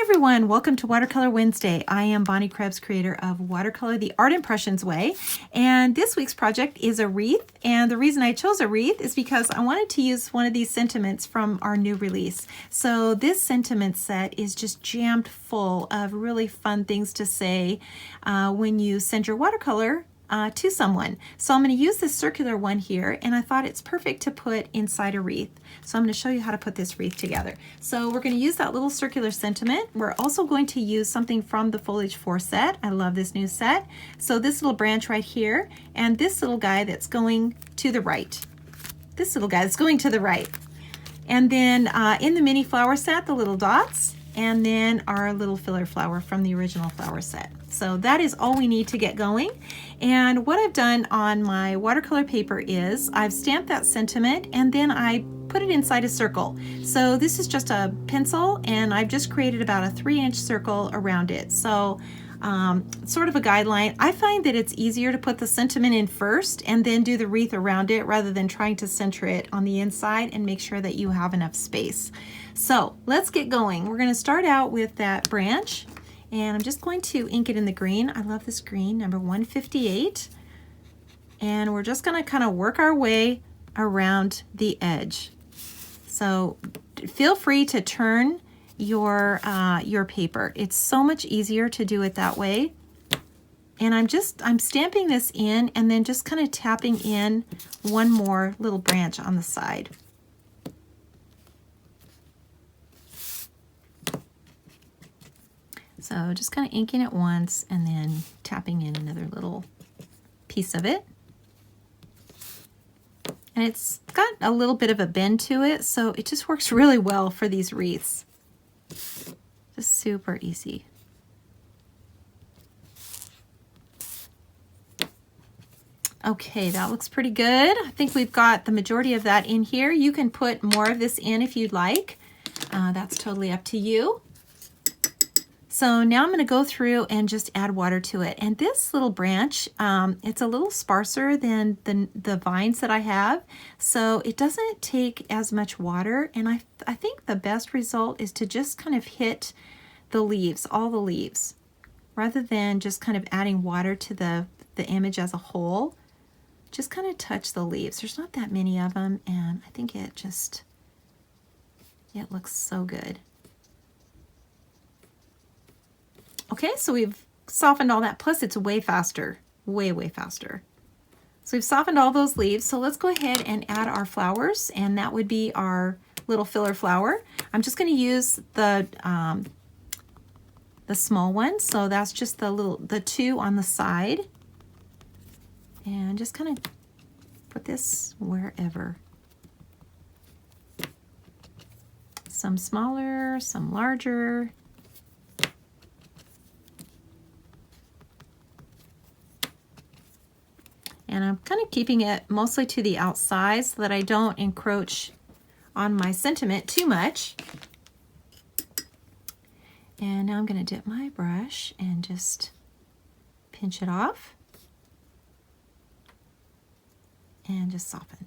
everyone, welcome to Watercolor Wednesday. I am Bonnie Krebs, creator of Watercolor the Art Impressions Way, and this week's project is a wreath. And the reason I chose a wreath is because I wanted to use one of these sentiments from our new release. So this sentiment set is just jammed full of really fun things to say when you send your watercolor to someone. So I'm going to use this circular one here, and I thought it's perfect to put inside a wreath. So I'm going to show you how to put this wreath together. So we're going to use that little circular sentiment. We're also going to use something from the Foliage 4 set. I love this new set. So this little branch right here, and this little guy that's going to the right. This little guy that's going to the right. And then in the mini flower set, the little dots, and then our little filler flower from the original flower set. So that is all we need to get going. And what I've done on my watercolor paper is I've stamped that sentiment and then I put it inside a circle. So this is just a pencil and I've just created about a 3-inch circle around it. So sort of a guideline. I find that it's easier to put the sentiment in first and then do the wreath around it rather than trying to center it on the inside and make sure that you have enough space. So let's get going. We're going to start out with that branch. And I'm just going to ink it in the green. I love this green, number 158. And we're just going to kind of work our way around the edge. So feel free to turn your paper. It's so much easier to do it that way. And I'm stamping this in and then just kind of tapping in one more little branch on the side. So just kind of inking it once and then tapping in another little piece of it. And it's got a little bit of a bend to it, so it just works really well for these wreaths. Just super easy. Okay, that looks pretty good. I think we've got the majority of that in here. You can put more of this in if you'd like. That's totally up to you. So now I'm going to go through and just add water to it. And this little branch, it's a little sparser than the vines that I have. So it doesn't take as much water. And I think the best result is to just kind of hit the leaves, all the leaves, rather than just kind of adding water to the image as a whole. Just kind of touch the leaves. There's not that many of them. And I think it looks so good. Okay, so we've softened all that, plus it's way faster, way faster. So we've softened all those leaves, so let's go ahead and add our flowers, and that would be our little filler flower. I'm just going to use the small one, so that's just the 2 on the side. And just kind of put this wherever. Some smaller, some larger. And I'm kind of keeping it mostly to the outside so that I don't encroach on my sentiment too much. And now I'm going to dip my brush and just pinch it off and just soften.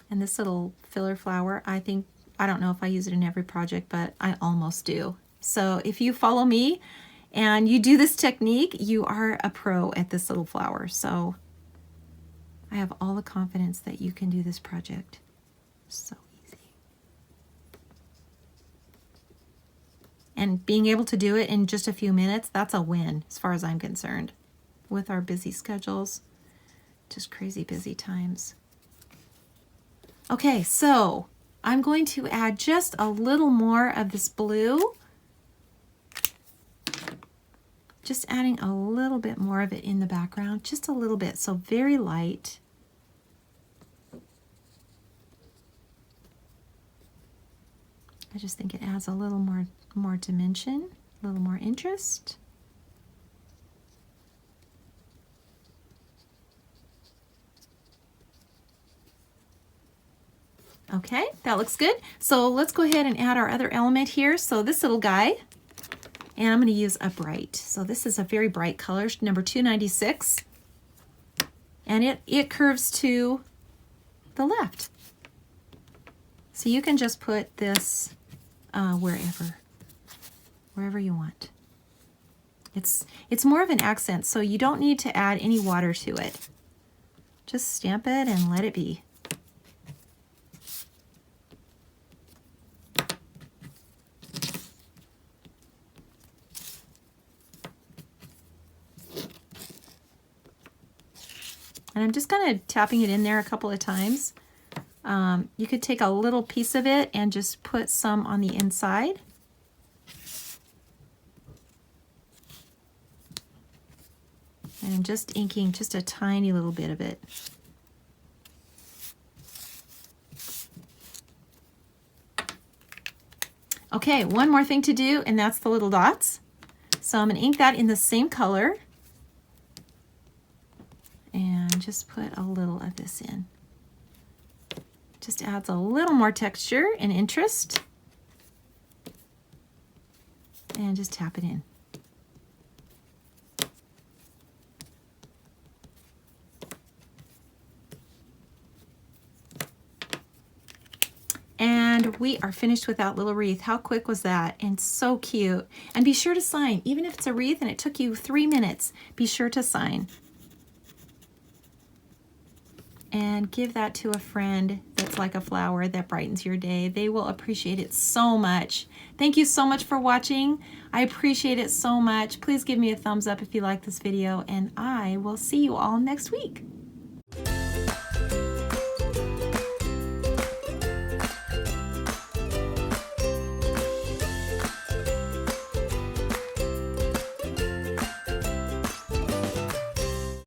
And this little filler flower, I don't know if I use it in every project, but I almost do. So if you follow me and you do this technique, you are a pro at this little flower. So I have all the confidence that you can do this project. So easy. And being able to do it in just a few minutes, that's a win as far as I'm concerned. With our busy schedules, just crazy busy times. Okay, so I'm going to add just a little more of this blue. Just adding a little bit more of it in the background, just a little bit, so very light. I just think it adds a little more dimension, a little more interest. Okay, that looks good. So let's go ahead and add our other element here. So this little guy, and I'm going to use a bright. So this is a very bright color, number 296. And it curves to the left. So you can just put this wherever you want. It's more of an accent, so you don't need to add any water to it. Just stamp it and let it be. And I'm just kind of tapping it in there a couple of times. You could take a little piece of it and just put some on the inside. And I'm just inking just a tiny little bit of it. Okay, one more thing to do, and that's the little dots. So I'm going to ink that in the same color. And just put a little of this in. Just adds a little more texture and interest. And just tap it in. And we are finished with that little wreath. How quick was that? And so cute. And be sure to sign. Even if it's a wreath and it took you 3 minutes, be sure to sign. And give that to a friend that's like a flower that brightens your day. They will appreciate it so much. Thank you so much for watching. I appreciate it so much. Please give me a thumbs up if you like this video, and I will see you all next week.